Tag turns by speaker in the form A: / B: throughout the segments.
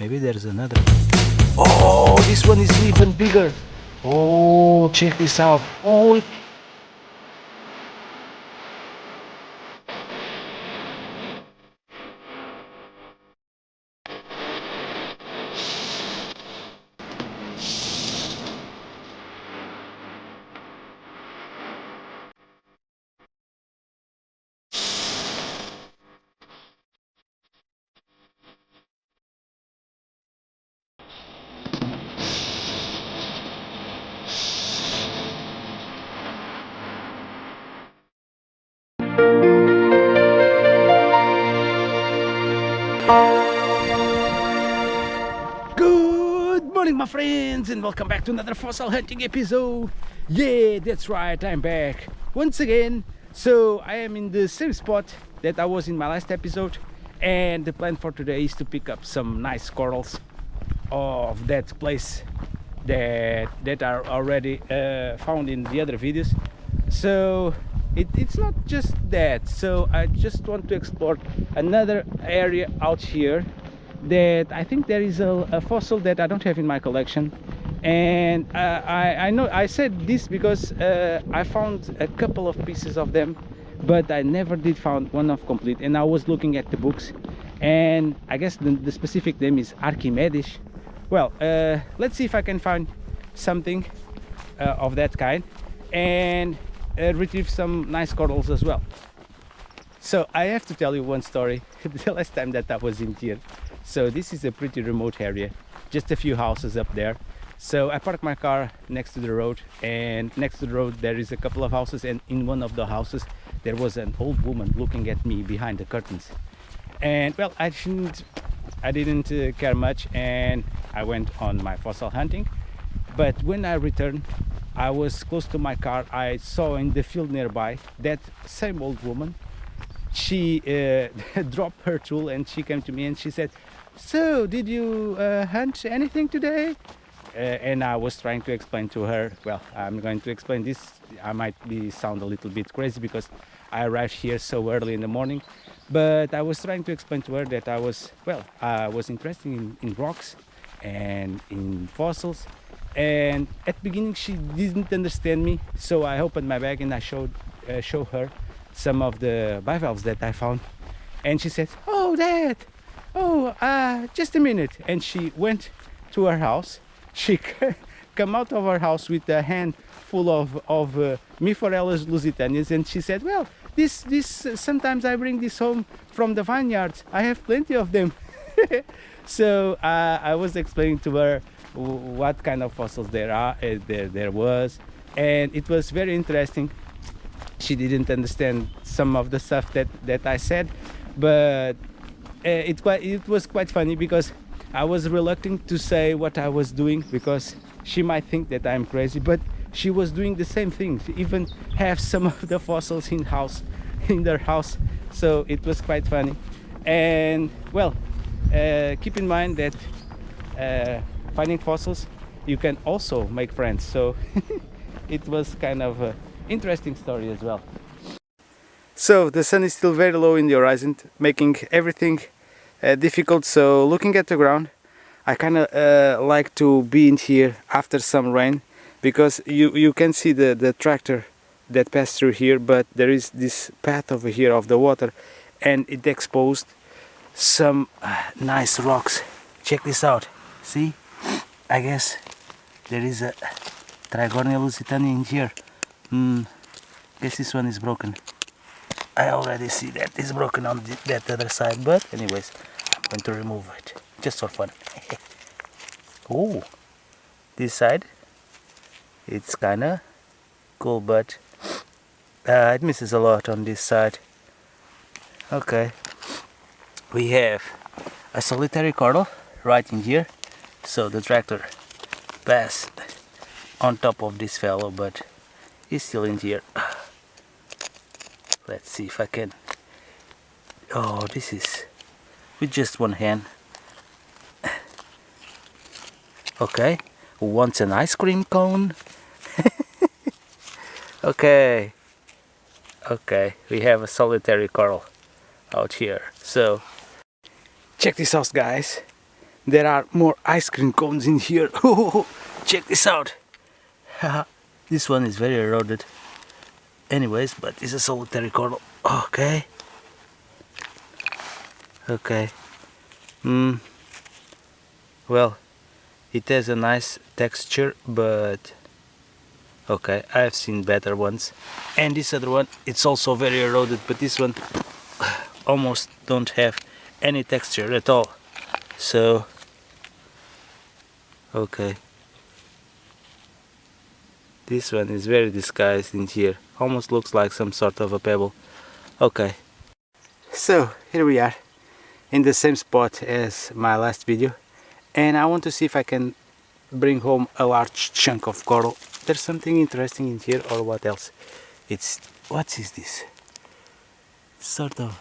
A: Maybe there's another. Oh, this one is even bigger. Oh, check this out. Oh, good morning, my friends, and welcome back to another fossil hunting episode. Yeah, that's right, I'm back once again. So I am in the same spot that I was in my last episode, and the plan for today is to pick up some nice corals of that place that are already found in the other videos. So it's not just that. So I just want to explore another area out here that I think there is a fossil that I don't have in my collection. And I know I said this because I found a couple of pieces of them, but I never did found one of complete. And I was looking at the books, and I guess the specific name is Archimedes. Well, let's see if I can find something of that kind and retrieve some nice corals as well. So I have to tell you one story. The last time that I was in here, so this is a pretty remote area, just a few houses up there. So I parked my car next to the road, and next to the road there is a couple of houses, and in one of the houses there was an old woman looking at me behind the curtains. And well, I didn't care much, and I went on my fossil hunting. But when I returned, I was close to my car. I saw in the field nearby that same old woman. She dropped her tool and she came to me and she said, "So did you hunt anything today?" And I was trying to explain to her. Well, I'm going to explain this. I might sound a little bit crazy because I arrived here so early in the morning, but I was trying to explain to her that I was interested in rocks and in fossils. And at the beginning she didn't understand me, so I opened my bag and I showed her some of the bivalves that I found. And she said, "Oh, Dad, just a minute." And she went to her house. She came out of her house with a hand full of Miphorellus lusitanius, and she said, "Well, this sometimes I bring this home from the vineyards. I have plenty of them." So I was explaining to her what kind of fossils there was, and it was very interesting. She didn't understand some of the stuff that I said, but it was quite funny because I was reluctant to say what I was doing because she might think that I'm crazy, but she was doing the same thing. She even have some of the fossils in their house, so it was quite funny. And well, keep in mind that finding fossils, you can also make friends. So it was kind of an interesting story as well. So the sun is still very low in the horizon, making everything difficult. So looking at the ground, I kind of like to be in here after some rain, because you can see the tractor that passed through here, but there is this path over here of the water, and it exposed some nice rocks. Check this out. See, I guess there is a Trigonia lusitania in here. Guess this one is broken. I already see that it's broken on that other side, but anyways, I'm going to remove it just for fun. Oh, this side, it's kinda cool, but it misses a lot on this side. Okay, we have a solitary coral right in here. So the tractor passed on top of this fellow, but he's still in here. Let's see if I can. Oh, this is with just one hand. Okay, who wants an ice cream cone? Okay, we have a solitary coral out here. So check this out, guys. there are more ice cream cones in here. Oh, check this out. This one is very eroded anyways, but it's a solitary coral. Okay. Okay. Well, it has a nice texture, but okay, I've seen better ones. And this other one, it's also very eroded, but this one almost don't have any texture at all. So, okay. This one is very disguised in here. Almost looks like some sort of a pebble. Okay. So, here we are in the same spot as my last video. And I want to see if I can bring home a large chunk of coral. There's something interesting in here, or what else? What is this? Sort of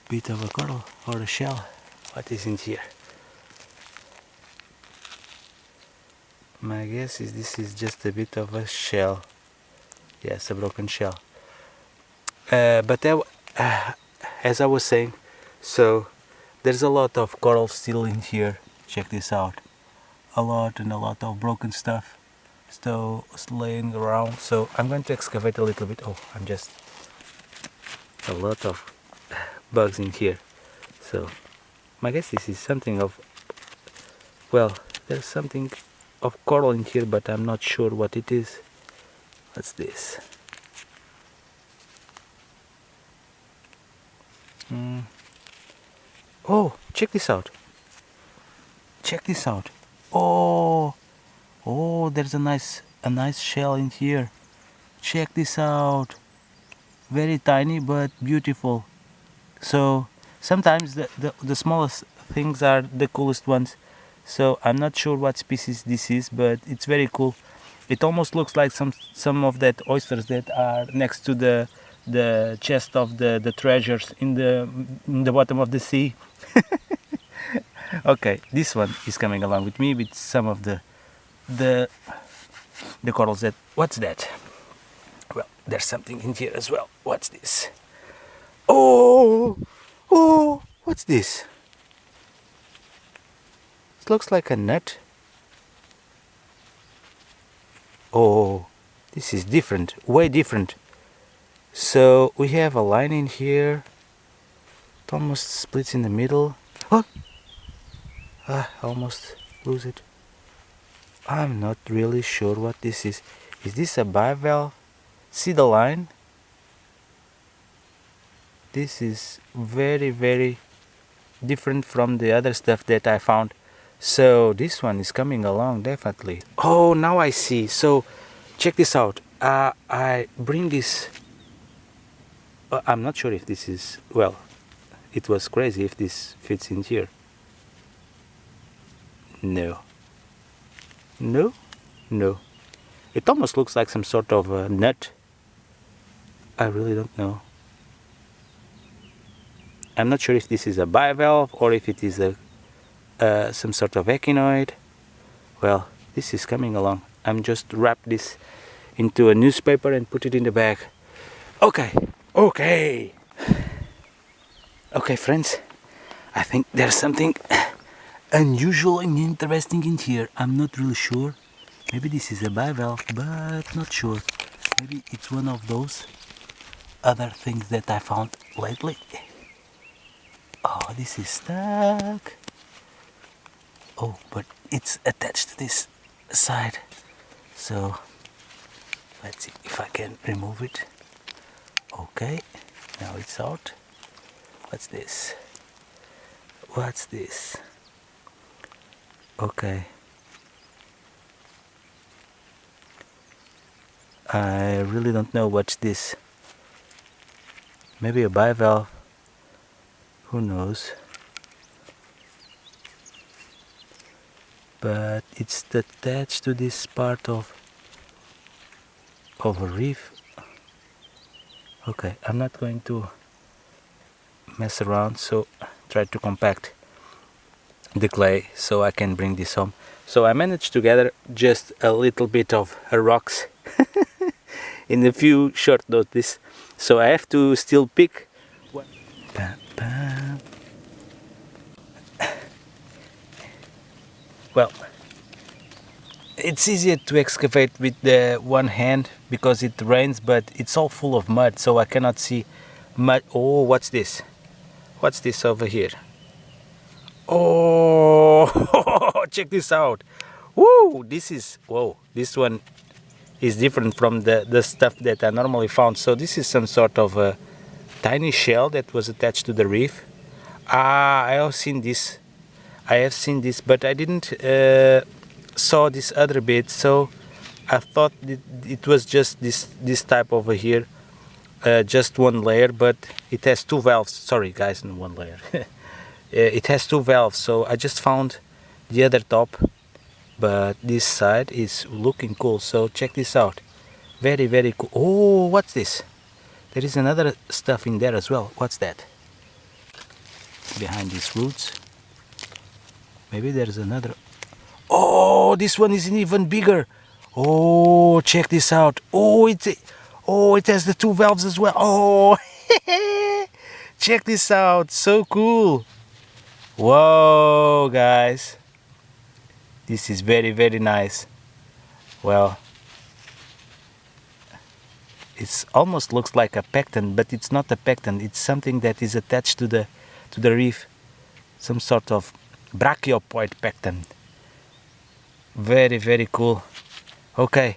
A: bit of a coral or a shell. What is in here? My guess is this is just a bit of a shell. Yes, a broken shell. But as I was saying, so there's a lot of coral still in here. Check this out. A lot of broken stuff still laying around. So I'm going to excavate a little bit. Oh, I'm just a lot of bugs in here. So my guess this is something of, well, there's something of coral in here, but I'm not sure what it is. What's this? Oh, check this out. Check this out. Oh, there's a nice shell in here. Check this out. Very tiny but beautiful. So sometimes the smallest things are the coolest ones. So I'm not sure what species this is, but it's very cool. It almost looks like some of that oysters that are next to the chest of the treasures in the bottom of the sea. Okay, this one is coming along with me with some of the corals. What's that? Well, there's something in here as well. What's this? Oh, what's this? It looks like a nut. Oh, this is different, way different. So we have a line in here. It almost splits in the middle. Oh, I almost lose it. I'm not really sure what this is. Is this a bivalve? See the line? This is very, very different from the other stuff that I found. So this one is coming along definitely. Oh, now I see. So check this out. I bring this. I'm not sure if this is, well, it was crazy if this fits in here. No. It almost looks like some sort of a nut. I really don't know. I'm not sure if this is a bivalve or if it is some sort of echinoid. Well, this is coming along. I'm just wrap this into a newspaper and put it in the bag. Okay, friends, I think there's something unusual and interesting in here. I'm not really sure. Maybe this is a bivalve, but not sure. Maybe it's one of those other things that I found lately. Oh, this is stuck. Oh, but it's attached to this side. So let's see if I can remove it. Okay, now it's out. What's this? Okay. I really don't know what's this. Maybe a bivalve. Who knows? But it's attached to this part of a reef. Okay, I'm not going to mess around, so try to compact the clay so I can bring this home. So I managed to gather just a little bit of rocks in a few short notice. So I have to still pick. well, it's easier to excavate with the one hand because it rains, but it's all full of mud, so I cannot see mud. Oh, what's this? What's this over here? Oh, check this out. Woo, whoa, this one is different from the stuff that I normally found. So this is some sort of a tiny shell that was attached to the reef. I have seen this. But I didn't saw this other bit, so I thought it was just this type over here, just one layer, but it has two valves. Sorry guys, in one layer. It has two valves, so I just found the other top, but this side is looking cool. So check this out. Very, very cool. Oh, what's this? There is another stuff in there as well. What's that? Behind these roots. Maybe there's another. Oh, this one is even bigger. Oh, check this out. Oh, it has the two valves as well. Oh, check this out. So cool. Whoa, guys. This is very, very nice. Well, it almost looks like a pecten, but it's not a pecten. It's something that is attached to the reef. Some sort of brachiopoid pecten. Very, very cool. Okay,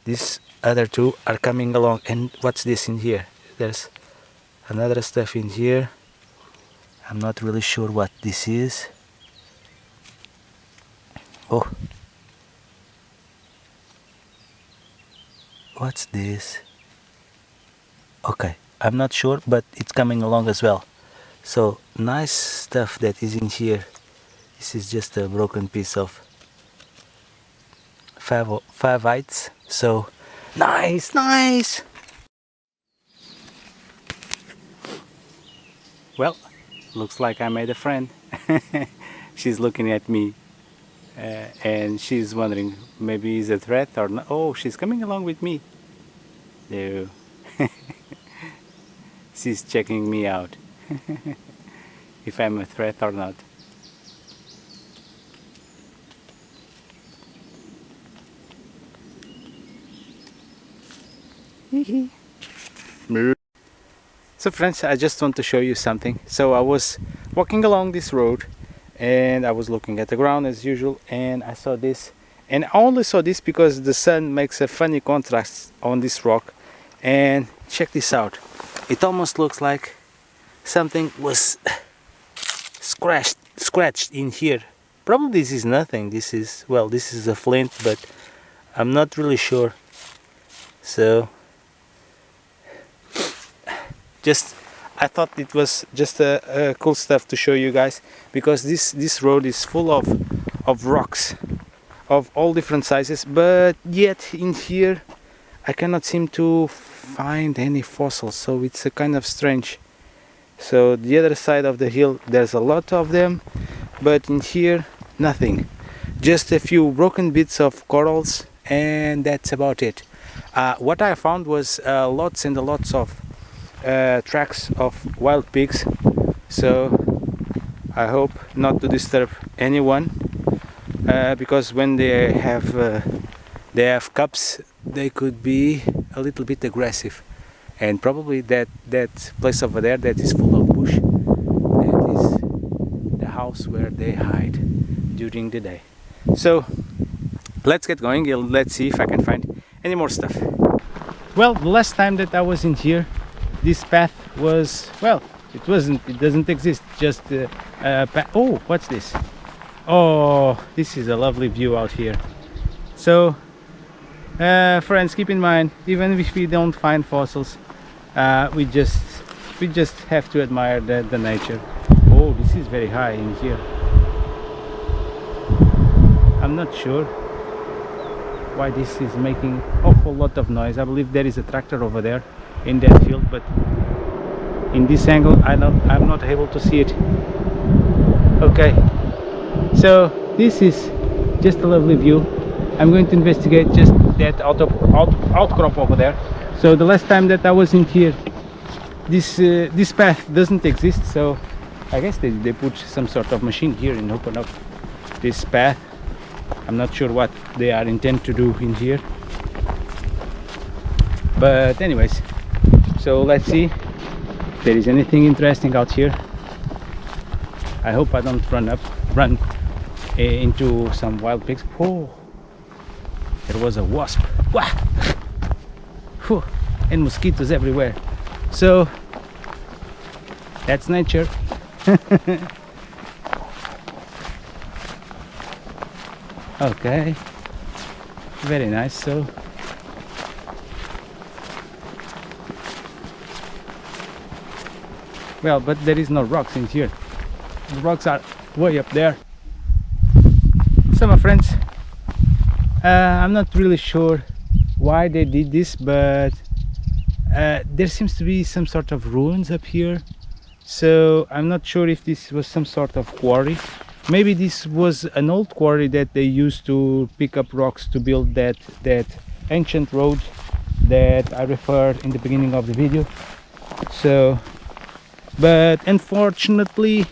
A: these other two are coming along. And what's this in here? There's another stuff in here. I'm not really sure what this is. Oh, what's this? Okay, I'm not sure, but it's coming along as well. So nice stuff that is in here. This is just a broken piece of favites. So nice. Well, looks like I made a friend. She's looking at me and she's wondering, maybe is a threat or not. Oh, she's coming along with me. There. She's checking me out. If I'm a threat or not. So friends, I just want to show you something. So I was walking along this road and I was looking at the ground as usual, and I saw this, and I only saw this because the sun makes a funny contrast on this rock. And check this out. It almost looks like something was scratched in here. Probably this is nothing. This is a flint, but I'm not really sure. So I thought it was just a cool stuff to show you guys, because this road is full of rocks of all different sizes, but yet in here I cannot seem to find any fossils, so it's a kind of strange. So the other side of the hill there's a lot of them, but in here nothing, just a few broken bits of corals, and that's about it. What I found was lots and lots of tracks of wild pigs, so I hope not to disturb anyone, because when they have cubs they could be a little bit aggressive, and probably that place over there that is full of bush, that is the house where they hide during the day. So let's get going. Let's see if I can find any more stuff. Well, the last time that I was in here, this path was, well, it doesn't exist, just a path. Oh, what's this? Oh, this is a lovely view out here. So friends, keep in mind, even if we don't find fossils, we just have to admire the nature. Oh, this is very high in here. I'm not sure why this is making awful lot of noise. I believe there is a tractor over there in that field, but in this angle I'm not able to see it. Okay, so this is just a lovely view. I'm going to investigate just that outcrop over there. So the last time that I was in here, this path doesn't exist, so I guess they put some sort of machine here and open up this path. I'm not sure what they are intend to do in here, but anyways, so let's see if there is anything interesting out here. I hope I don't run into some wild pigs. Oh, there was a wasp. Wah! Whew. And mosquitoes everywhere. So that's nature. Okay, very nice. So well, but there is no rocks in here. The rocks are way up there. So my friends, I'm not really sure why they did this, but there seems to be some sort of ruins up here. So I'm not sure if this was some sort of quarry. Maybe this was an old quarry that they used to pick up rocks to build that ancient road that I referred in the beginning of the video. So, but unfortunately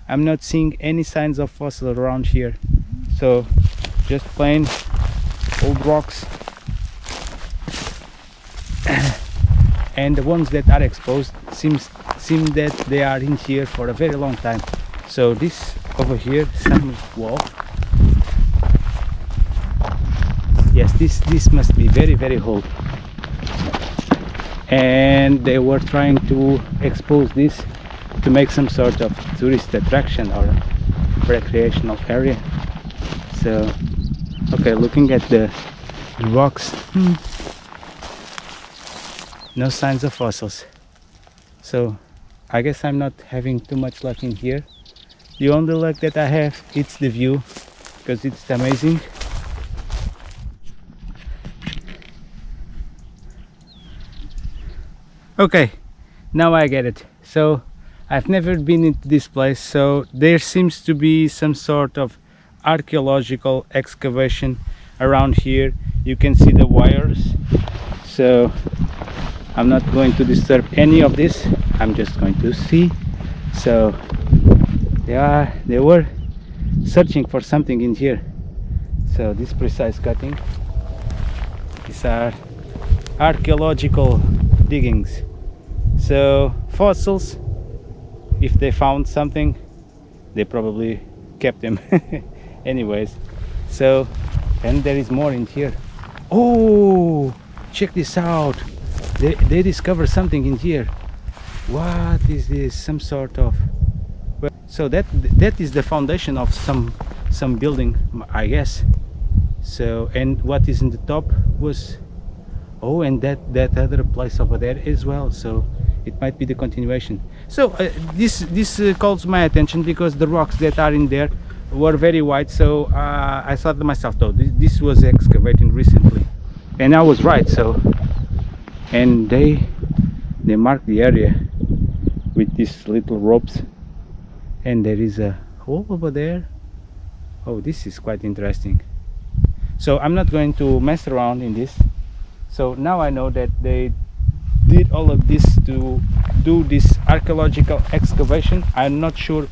A: I'm not seeing any signs of fossil around here. So just plain old rocks. And the ones that are exposed seem that they are in here for a very long time. So this over here, some wall. Yes, this must be very old. And they were trying to expose this to make some sort of tourist attraction or recreational area. So, okay, looking at the rocks, no signs of fossils. So I guess I'm not having too much luck in here. The only luck that I have, it's the view, because it's amazing. Okay, now I get it. So I've never been into this place, so there seems to be some sort of archaeological excavation around here. You can see the wires, so I'm not going to disturb any of this. I'm just going to see. So they were searching for something in here. So this precise cutting, these are archaeological diggings. So fossils, if they found something, they probably kept them. Anyways, so, and there is more in here. Oh, check this out. They discovered something in here. What is this? Some sort of, so that is the foundation of some building, I guess. So, and what is in the top was, oh, and that other place over there as well. So it might be the continuation. So this calls my attention because the rocks that are in there were very white. So I thought to myself, though, this was excavated recently, and I was right. So, and they marked the area with these little ropes, and there is a hole over there. Oh, this is quite interesting. So I'm not going to mess around in this. So now I know that they did all of this to do this archaeological excavation. I'm not sure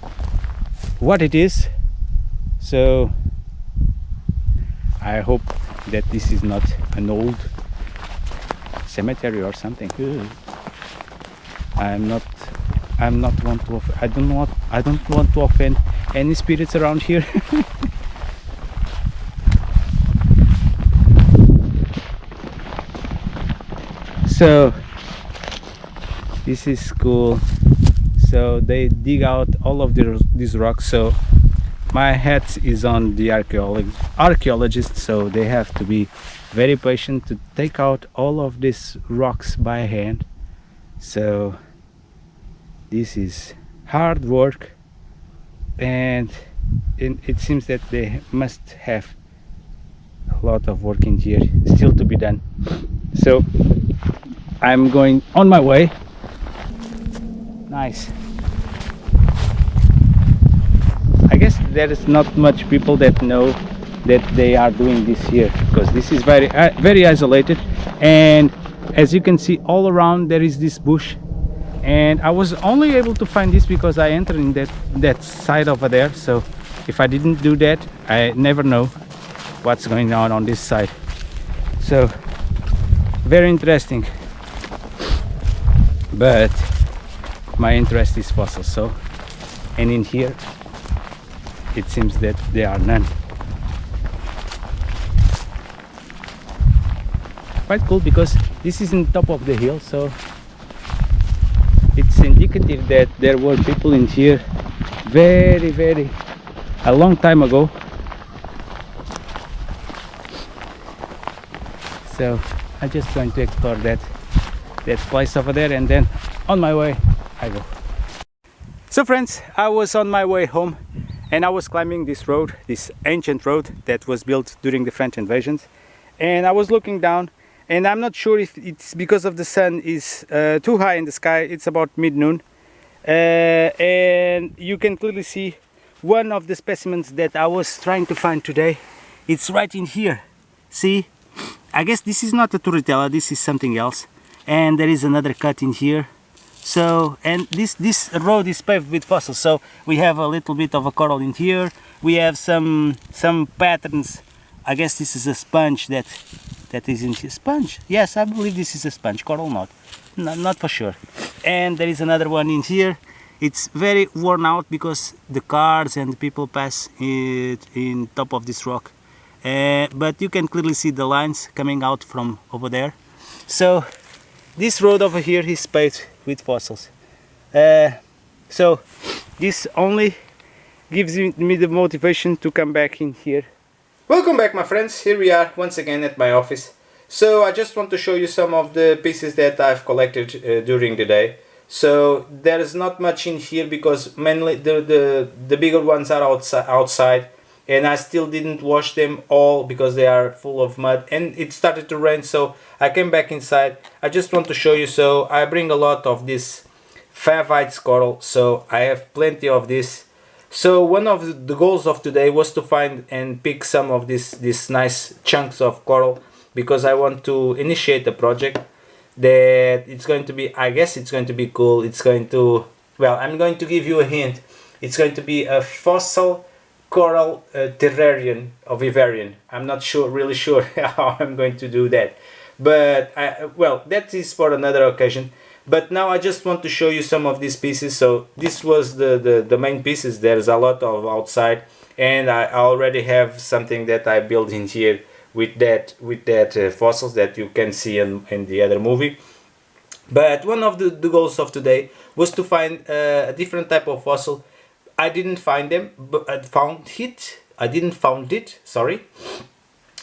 A: what it is, so I hope that this is not an old cemetery or something. I don't want to offend any spirits around here. So this is cool. So they dig out all of these rocks. So my hat is on the archaeologists, so they have to be very patient to take out all of these rocks by hand. So this is hard work, and it seems that they must have a lot of work in here still to be done. So I'm going on my way. Nice. I guess there is not much people that know that they are doing this here, because this is very isolated, and as you can see all around there is this bush, and I was only able to find this because I entered in that side over there. So if I didn't do that, I never know what's going on this side. So very interesting, but my interest is fossils. So, and in here it seems that there are none. Quite cool, because this is on top of the hill, so it's indicative that there were people in here very a long time ago. So I'm just going to explore that place over there, and then on my way I go. So friends, I was on my way home and I was climbing this road, this ancient road that was built during the French invasions, and I was looking down, and I'm not sure if it's because of the sun is too high in the sky. It's about mid-noon, and you can clearly see one of the specimens that I was trying to find today. It's right in here. See, I guess this is not a turritella, this is something else, and there is another cut in here. So, and this road is paved with fossils, so we have a little bit of a coral in here. We have some patterns. I guess this is a sponge that is in here. Sponge? Yes, I believe this is a sponge. Coral not for sure. And there is another one in here. It's very worn out because the cars and the people pass it in top of this rock. But you can clearly see the lines coming out from over there. So this road over here is paved with fossils. So this only gives me the motivation to come back in here. Welcome back, my friends. Here we are once again at my office. So I just want to show you some of the pieces that I've collected during the day. So there is not much in here because mainly the bigger ones are outside, and I still didn't wash them all because they are full of mud, and it started to rain, so I came back inside. I just want to show you. So I bring a lot of this favite coral, so I have plenty of this. So one of the goals of today was to find and pick some of these nice chunks of coral, because I want to initiate a project that it's going to be, I guess it's going to be cool. It's going to, well, I'm going to give you a hint. It's going to be a fossil coral terrarium or vivarium. I'm not really sure how I'm going to do that, but well, that is for another occasion. But now I just want to show you some of these pieces. So this was the main pieces. There's a lot of outside, and I already have something that I built in here with that fossils that you can see in the other movie. But one of the goals of today was to find a different type of fossil. I didn't find them, but I didn't found it, sorry.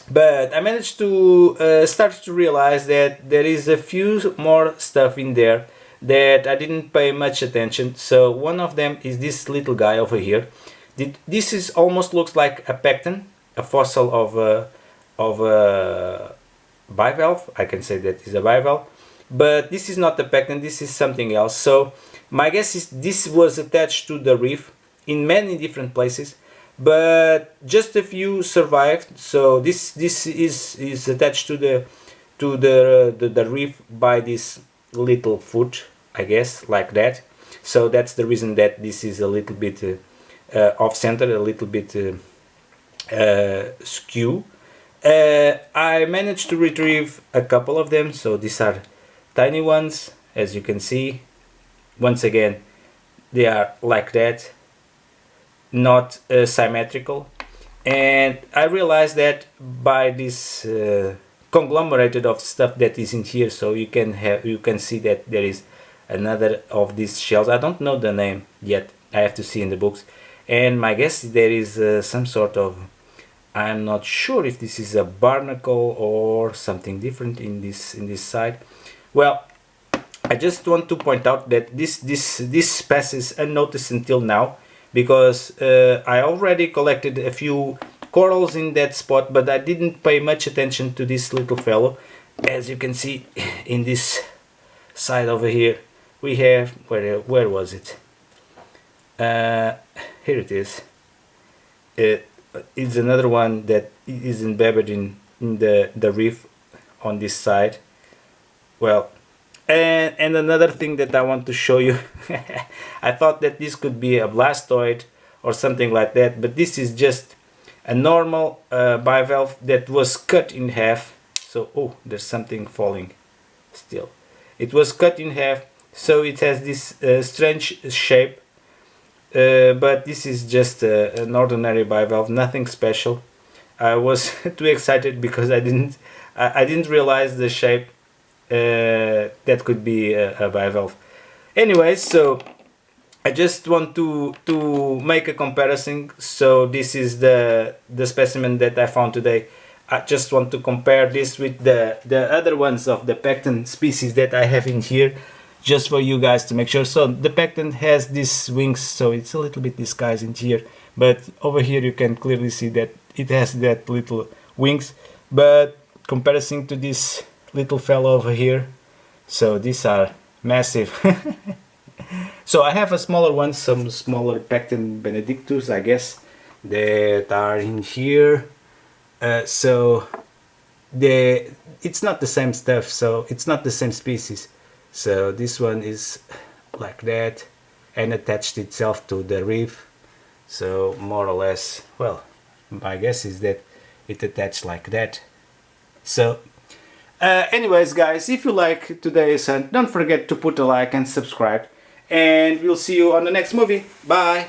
A: But I managed to start to realize that there is a few more stuff in there that I didn't pay much attention. So one of them is this little guy over here. This is almost looks like a pecten, a fossil of a bivalve. I can say that is a bivalve, but this is not a pecten. This is something else. So my guess is this was attached to the reef in many different places, but just a few survived. So this is attached to the reef by this little foot, I guess, like that. So that's the reason that this is a little bit off center, a little bit skew. I managed to retrieve a couple of them. So these are tiny ones, as you can see. Once again, they are like that, not symmetrical. And I realized that by this conglomerated of stuff that is in here, so you can see that there is another of these shells. I don't know the name yet, I have to see in the books. And my guess is there is some sort of, I'm not sure if this is a barnacle or something different in this side. Well, I just want to point out that this passes unnoticed until now, because I already collected a few corals in that spot, but I didn't pay much attention to this little fellow. As you can see in this side over here, we have, where was it? Here it is. It's another one that is embedded in the reef on this side. Well, and another thing that I want to show you, I thought that this could be a blastoid or something like that, but this is just a normal bivalve that was cut in half. So, oh, there's something falling still. It was cut in half, so it has this strange shape, but this is just an ordinary bivalve, nothing special. I was too excited because I didn't realize the shape that could be a bivalve. Anyways, so I just want to make a comparison. So this is the specimen that I found today. I just want to compare this with the other ones of the pecten species that I have in here, just for you guys to make sure. So the pecten has these wings, so it's a little bit disguised in here, but over here you can clearly see that it has that little wings. But comparison to this little fellow over here, so these are massive. So I have a smaller one, some smaller pecten benedictus, I guess, that are in here. So it's not the same stuff, so it's not the same species. So this one is like that and attached itself to the reef. So more or less, well, my guess is that it attached like that. So anyways guys, if you like today's hunt, don't forget to put a like and subscribe, and we'll see you on the next movie. Bye.